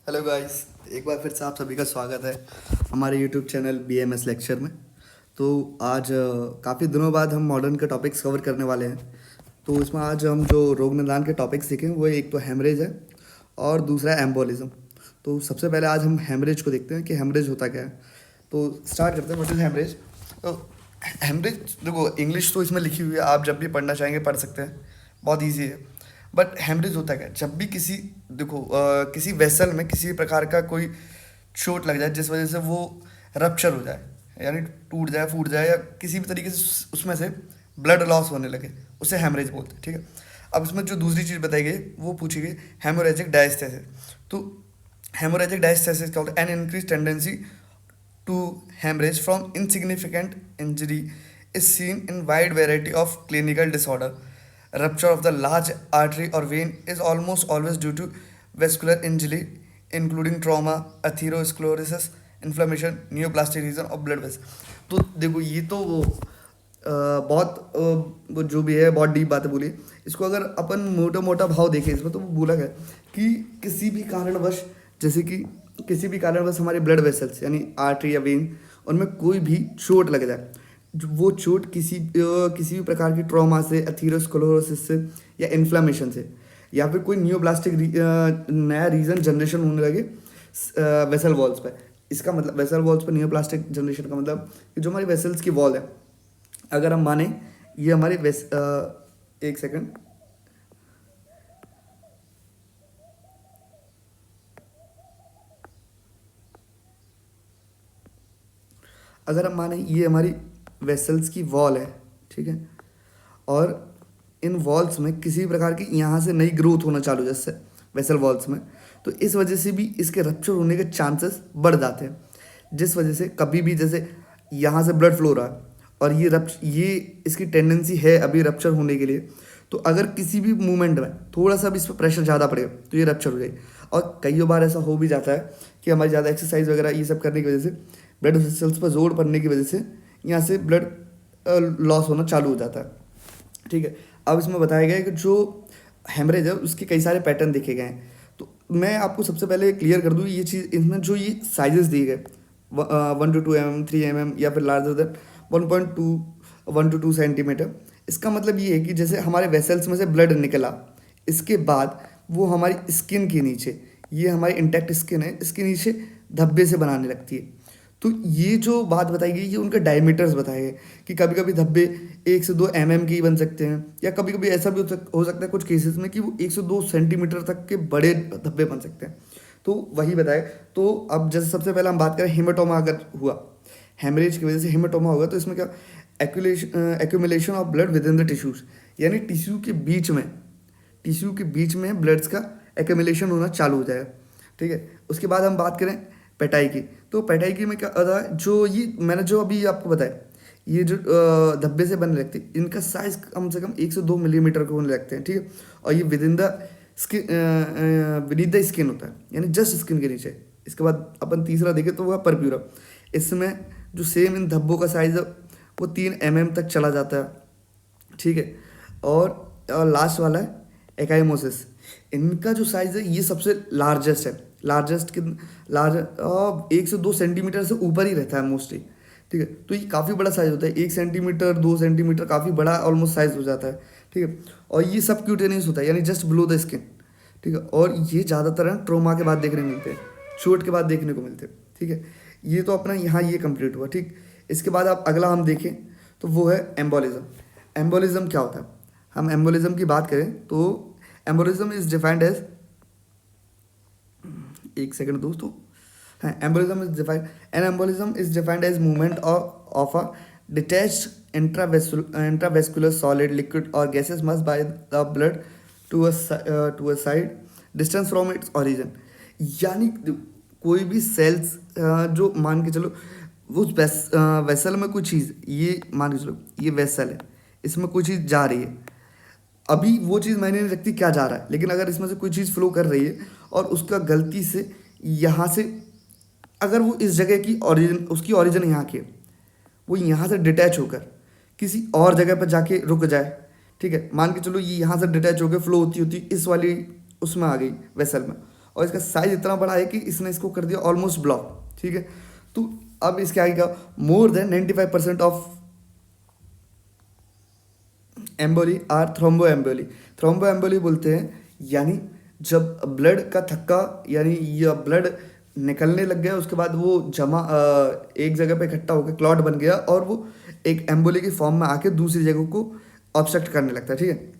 Hello guys, एक बार फिर से आप सभी का स्वागत है हमारे यूट्यूब चैनल BMS लेक्चर में। तो आज काफ़ी दिनों बाद हम मॉडर्न के टॉपिक्स कवर करने वाले हैं। तो इसमें आज हम जो रोग निदान के टॉपिक्स सीखें वो एक तो हेमरेज है और दूसरा एम्बोलिज्म। तो सबसे पहले आज हम हेमरेज को देखते हैं कि हेमरेज होता क्या है। तो स्टार्ट करते हैं, व्हाट इज हेमरेज। तो हेमरेज देखो, इंग्लिश तो इसमें लिखी हुई है, आप जब भी पढ़ना चाहेंगे पढ़ सकते हैं, बहुत ईजी है। बट हेमरेज होता क्या है? जब भी किसी देखो किसी वेसल में किसी प्रकार का कोई चोट लग जाए जिस वजह से वो रप्चर हो जाए, यानी टूट जाए, फूट जाए, या किसी भी तरीके से उसमें से ब्लड लॉस होने लगे, उसे हेमरेज बोलते हैं। ठीक है। अब इसमें जो दूसरी चीज़ बताई गई वो पूछी गई, हेमोरेजिक डायस्टेसिस। तो हेमोरेजिक डायस्टेसिस क्या होता है? An increase tendency to hemorrhage from insignificant injury is seen in wide variety of clinical disorder. Rupture of the large artery or vein is almost always due to vascular injury, including trauma, atherosclerosis, inflammation, neoplastic region of blood vessels. तो देखो, ये तो वो जो भी है बहुत deep बातें बोली। इसको अगर अपन मोटा मोटा भाव देखें इसमें, तो वो बोला गया कि किसी भी कारणवश, जैसे कि किसी भी कारणवश हमारे ब्लड वेसल्स यानी आर्टरी या वेन, उनमें कोई भी चोट लग जाए, वो चोट किसी भी प्रकार की ट्रॉमा से, एथीरोस्क्लेरोसिस से, या इन्फ्लामेशन से, या फिर कोई न्यूप्लास्टिक नया रीजन जनरेशन होने लगे वेसल वॉल्स पर। इसका मतलब वेसल वॉल्स पर न्यूप्लास्टिक जनरेशन का मतलब कि जो हमारी वेसल्स की वॉल है, अगर हम माने ये हमारी एक सेकंड, अगर हम माने ये हमारी वेसल्स की वॉल है, ठीक है, और इन वॉल्स में किसी भी प्रकार की यहाँ से नई ग्रोथ होना चालू हो जैसे वेसल वॉल्स में, तो इस वजह से भी इसके रप्चर होने के चांसेस बढ़ जाते हैं। जिस वजह से कभी भी जैसे यहाँ से ब्लड फ्लो रहा है और ये इसकी टेंडेंसी है अभी रप्चर होने के लिए, तो अगर किसी भी मूवमेंट में थोड़ा सा भी इस पर प्रेशर ज़्यादा पड़ेगा तो ये रप्चर हो जाएगी। और कई बार ऐसा हो भी जाता है कि हमारी ज़्यादा एक्सरसाइज वगैरह ये सब करने की वजह से, ब्लड वेसल्स पर जोर पड़ने की वजह से यहाँ से ब्लड लॉस होना चालू हो जाता है। ठीक है। अब इसमें बताया गया है कि जो हेमरेज है उसके कई सारे पैटर्न देखे गए हैं। तो मैं आपको सबसे पहले क्लियर कर दूँ ये चीज़, इसमें जो ये साइजेस दिए गए 1 to 2 mm, 3 mm, या फिर लार्जर देन 1.1 to 2 सेंटीमीटर, इसका मतलब ये है कि जैसे हमारे वेसल्स में से ब्लड निकला, इसके बाद वो हमारी स्किन के नीचे, ये हमारी इंटैक्ट स्किन है, इसके नीचे धब्बे से बनाने लगती है। तो ये जो बात बताई गई ये उनके डायमीटर्स बताए गए कि कभी कभी धब्बे 1 से 2 mm के ही बन सकते हैं, या कभी कभी ऐसा भी हो सकता है कुछ केसेस में कि वो 1 से 2 सेंटीमीटर तक के बड़े धब्बे बन सकते हैं। तो वही बताए। तो अब जैसे सबसे पहले हम बात करें हेमेटोमा, अगर हुआ हेमरेज की वजह से हेमेटोमा होगा, तो इसमें क्या, accumulation of blood with in the tissues, यानी टिश्यू के बीच में ब्लड्स का एक्यूमुलेशन होना चालू हो जाएगा। ठीक है। उसके बाद हम बात करें पेटाई की, तो पेटाई की में क्या होता है, जो ये मैंने जो अभी आपको बताया, ये जो धब्बे से बनने लगते हैं, इनका साइज कम से कम 1 से 2 मिलीमीटर के होने लगते हैं। ठीक है। और ये with in the skin, Vineeth the skin होता है, यानी जस्ट स्किन के नीचे। इसके बाद अपन तीसरा देखें तो वह परप्यूरा, इसमें जो सेम इन धब्बों का साइज है वो 3 mm तक चला जाता है। ठीक है। और लास्ट वाला है एकाइमोसिस, इनका जो साइज है ये सबसे लार्जेस्ट है, लार्जेस्ट कि लार्ज 1 से 2 सेंटीमीटर से ऊपर ही रहता है मोस्टली। ठीक है। तो ये काफ़ी बड़ा साइज होता है, 1 सेंटीमीटर 2 सेंटीमीटर काफ़ी बड़ा ऑलमोस्ट साइज हो जाता है। ठीक है। और ये सब क्यूटेनियस होता है, यानी जस्ट बिलो द स्किन। ठीक है। और ये ज़्यादातर है ट्रोमा के बाद देखने को मिलते हैं, चोट के बाद देखने को मिलते हैं। ठीक है। ये तो अपना यहाँ ये कंप्लीट हुआ। ठीक। इसके बाद आप अगला हम देखें तो वो है एम्बोलिज्म। एम्बोलिज्म क्या होता है? हम एम्बोलिज्म की बात करें तो एम्बोलिज्म इज डिफाइंड एज, एक सेकंड दोस्तों, हाँ, embolism is defined, an embolism is defined as movement of a detached intravascular solid liquid or gases must by the blood to a side distance from its origin. यानी कोई भी sales, जो मान के चलो उस वेसल में कोई चीज़, ये मान के चलो ये वेसल है, इसमें कोई चीज़ जा रही है, अभी वो चीज़ मायने नहीं रखती क्या जा रहा है, लेकिन अगर इसमें से कोई चीज़ फ्लो कर रही है और उसका गलती से यहाँ से, अगर वो इस जगह की ओरिजिन, उसकी ओरिजिन यहाँ की है, वो यहाँ से डिटैच होकर किसी और जगह पर जाके रुक जाए। ठीक है। मान के चलो ये यहाँ से डिटैच होकर फ्लो होती होती इस वाली उसमें आ गई वेसल में, और इसका साइज इतना बड़ा है कि इसने इसको कर दिया ऑलमोस्ट ब्लॉक, ठीक है। तो अब इसके आगे क्या, more than 95% of emboli are thrombo emboli. Thrombo emboli बोलते हैं यानी जब ब्लड का थक्का यानी ये ब्लड निकलने लग गया, उसके बाद वो जमा एक जगह पे इकट्ठा होकर क्लॉट बन गया और वो एक एम्बोली की फॉर्म में आके दूसरी जगह को ऑब्स्ट्रक्ट करने लगता है, ठीक है।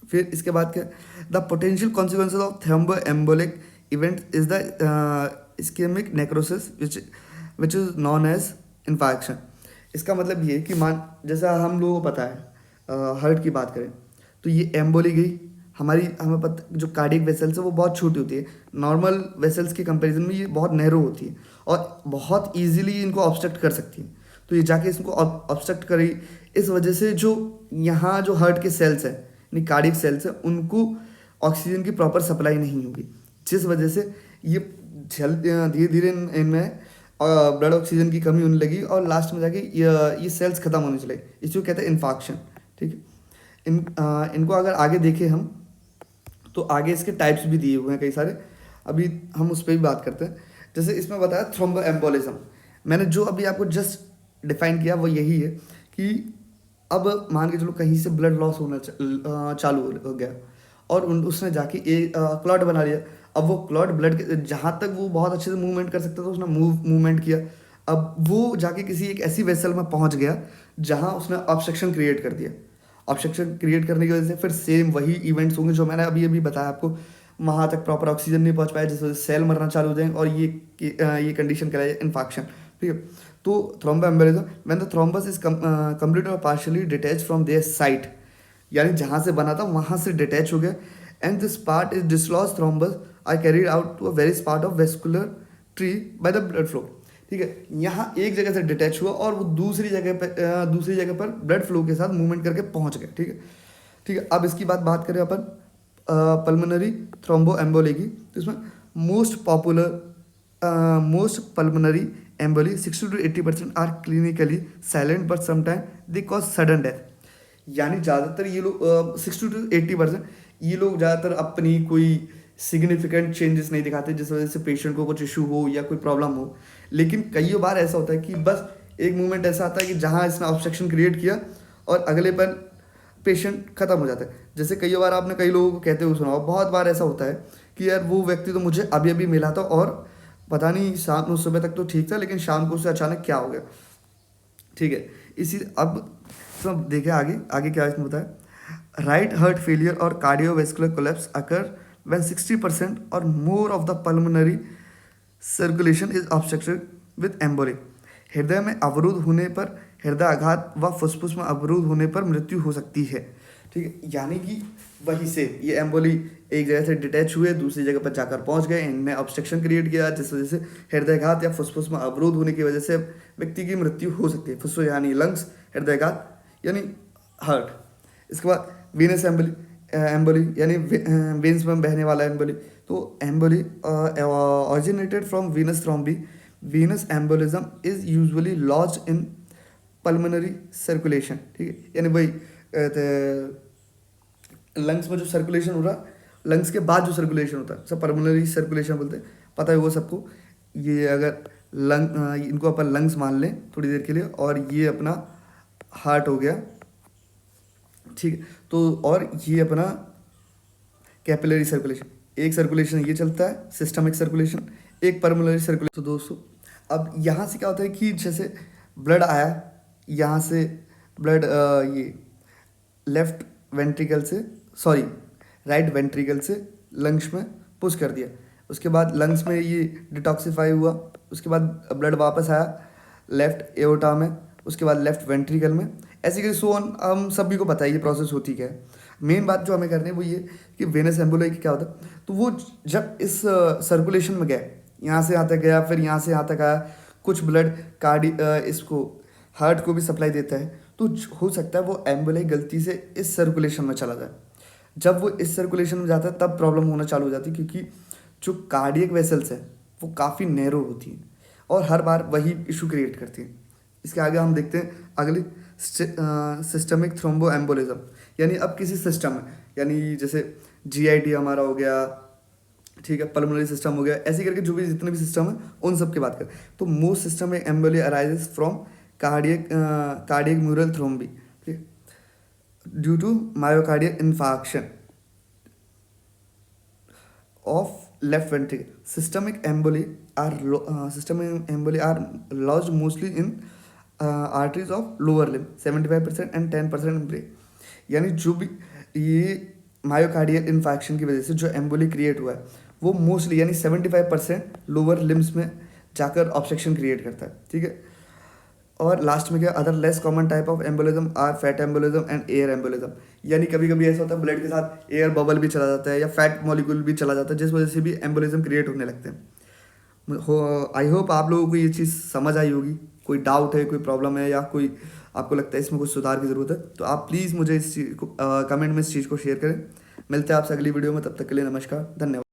फिर इसके बाद क्या, the potential consequences of thrombo embolic event is the ischaemic necrosis which is known as infection. इसका मतलब ये है कि मान जैसा हम लोगों को पता है हार्ट की बात करें तो ये एम्बोली गई, हमें पता जो कार्डियक वेसल्स है वो बहुत छोटी होती है, नॉर्मल वेसल्स के कंपैरिजन में ये बहुत नैरो होती है और बहुत इजीली इनको ऑब्स्ट्रक्ट कर सकती है। तो ये जाके इसको ऑब्स्ट्रक्ट करी, इस वजह से जो यहाँ जो हार्ट के सेल्स है यानी कार्डियक सेल्स है उनको ऑक्सीजन की प्रॉपर सप्लाई नहीं होगी, जिस वजह से ये धीरे धीरे इनमें ब्लड ऑक्सीजन की कमी होने लगी और लास्ट में जाके ये सेल्स खत्म होने चले, इसको कहते हैं इन्फाक्शन, ठीक है। इनको अगर आगे देखें हम तो आगे इसके टाइप्स भी दिए हुए हैं कई सारे, अभी हम उस पर भी बात करते हैं। जैसे इसमें बताया थ्रोम्बो एम्बोलिज्म, मैंने जो अभी आपको जस्ट डिफाइन किया वो यही है कि अब मान के चलो कहीं से ब्लड लॉस होना चालू हो गया और उसने जाके एक क्लॉट बना लिया। अब वो क्लॉट ब्लड के जहाँ तक वो बहुत अच्छे से मूवमेंट कर सकता था उसने मूवमेंट किया, अब वो जाके किसी एक ऐसी वेसल में पहुँच गया जहाँ उसने ऑब्स्ट्रक्शन क्रिएट कर दिया। ऑब्स्ट्रक्शन क्रिएट करने की वजह से फिर सेम वही इवेंट्स होंगे जो मैंने अभी अभी बताया आपको, वहाँ तक प्रॉपर ऑक्सीजन नहीं पहुँच पाया जिस वजह से सेल मरना चालू हो जाएंगे और ये कंडीशन कहलाए इन्फेक्शन, ठीक है। तो thromboembolism when the thrombus is complete or partially detach from their site, यानी जहाँ से बना था वहाँ से डिटैच हो गया, and this part is dislodge thrombus are carried out to a very part of vascular tree by the blood flow, ठीक है। यहाँ एक जगह से डिटैच हुआ और वो दूसरी जगह पर ब्लड फ्लो के साथ मूवमेंट करके पहुँच गए, ठीक है, ठीक है। अब इसकी बात करें अपन पल्मोनरी थ्रोम्बो एम्बोली की, तो इसमें most pulmonary emboli 60 to 80% are clinically silent but sometime they cause sudden death, यानी ज़्यादातर ये लोग 60 to 80% ये लोग ज़्यादातर अपनी कोई सिग्निफिकेंट चेंजेस नहीं दिखाते जिस वजह से पेशेंट को कुछ इशू हो या कोई प्रॉब्लम हो, लेकिन कई बार ऐसा होता है कि बस एक मोमेंट ऐसा आता है कि जहाँ इसने ऑब्स्ट्रक्शन क्रिएट किया और अगले पर पेशेंट खत्म हो जाता है। जैसे कई बार आपने कई लोगों को कहते हुए सुना हो, बहुत बार ऐसा होता है कि यार वो व्यक्ति तो मुझे अभी अभी मिला था और पता नहीं शाम सुबह तक तो ठीक था लेकिन शाम को उससे अचानक क्या हो गया, ठीक है। इसी अब तो देखें आगे आगे क्या इसमें बताया, राइट हार्ट फेलियर और cardiovascular collapse occur when 60% or more of the pulmonary circulation is obstructed with emboli। हृदय में अवरुद्ध होने पर, हृदय आघात व फुसफुस में अवरुद्ध होने पर मृत्यु हो सकती है, ठीक है। यानी कि वहीं से ये एम्बोली एक जगह से डिटैच हुए दूसरी जगह पर जाकर पहुंच गए, इनने ऑब्स्ट्रक्शन क्रिएट किया जिस वजह से हृदयघात या फुसफुस में अवरोध होने की वजह से व्यक्ति की मृत्यु हो सकती है। फुसफुस यानी लंग्स, हृदयघात यानी हार्ट। इसके बाद वीनस एम्बोली यानी वेन्स में बहने वाला एम्बोली। तो emboli originated from Venus thrombi, Venus embolism is usually lodged in pulmonary circulation, ठीक है। यानी भाई लंग्स में जो सर्कुलेशन हो रहा, लंग्स के बाद जो सर्कुलेशन होता है सब पल्मोनरी सर्कुलेशन बोलते हैं, पता है वो सबको। ये अगर इनको अपन लंग्स मान लें थोड़ी देर के लिए और ये अपना हार्ट हो गया, ठीक है। तो और ये अपना कैपिलरी सर्कुलेशन, एक सर्कुलेशन ये चलता है सिस्टमिक सर्कुलेशन, एक पल्मोनरी सर्कुलेशन। तो दोस्तों अब यहाँ से क्या होता है कि जैसे ब्लड आया, यहाँ से ब्लड ये लेफ्ट वेंट्रिकल से राइट वेंट्रिकल से लंग्स में पुश कर दिया, उसके बाद लंग्स में ये डिटॉक्सिफाई हुआ, उसके बाद ब्लड वापस आया लेफ्ट एओर्टा में, उसके बाद लेफ्ट वेंट्रिकल में, ऐसे करके सो ऑन। हम सभी को पता है ये प्रोसेस होती क्या है। मेन बात जो हमें करनी है वो ये कि वेनस एम्बोली क्या होता है, तो वो जब इस सर्कुलेशन में गया, यहाँ से यहाँ तक गया फिर यहाँ से यहाँ तक आया, कुछ ब्लड इसको हार्ट को भी सप्लाई देता है, तो हो सकता है वो एम्बोली गलती से इस सर्कुलेशन में चला जाए। जब वो इस सर्कुलेशन में जाता है तब प्रॉब्लम होना चालू हो जाती है, क्योंकि जो कार्डियक वेसल्स है वो काफ़ी नैरो होती हैं और हर बार वही इशू क्रिएट करती हैं। इसके आगे हम देखते हैं अगली सिस्टमिक थ्रोम्बो एम्बोलिज्म, यानी अब किसी सिस्टम में, यानी जैसे जीआईटी हमारा हो गया ठीक है, पल्मोनरी सिस्टम हो गया, ऐसे करके जो भी जितने भी सिस्टम है उन सब की बात करें तो मोस्ट सिस्टम में emboli arises from cardiac mural thrombi, ठीक, due to myocardial infarction of left ventricle. Systemic emboli are lodged mostly in arteries of lower limb, 75% and 10% in brain. यानी जो भी ये मायोकार्डियल इन्फेक्शन की वजह से जो एम्बोली क्रिएट हुआ है वो मोस्टली यानी 75% लोअर लिम्स में जाकर ऑब्स्ट्रक्शन क्रिएट करता है, ठीक है। और लास्ट में क्या, other less common type of embolism are fat embolism and air embolism. यानी कभी कभी ऐसा होता है ब्लड के साथ एयर बबल भी चला जाता है या फैट मॉलिक्यूल भी चला जाता है, जिस वजह से भी एम्बोलिज्म क्रिएट होने लगते हैं। आई होप आप लोगों को ये चीज़ समझ आई होगी। कोई डाउट है, कोई प्रॉब्लम है या कोई आपको लगता है इसमें कुछ सुधार की ज़रूरत है तो आप प्लीज़ मुझे इस चीज़ को कमेंट में इस चीज़ को शेयर करें। मिलते हैं आपसे अगली वीडियो में, तब तक के लिए नमस्कार, धन्यवाद।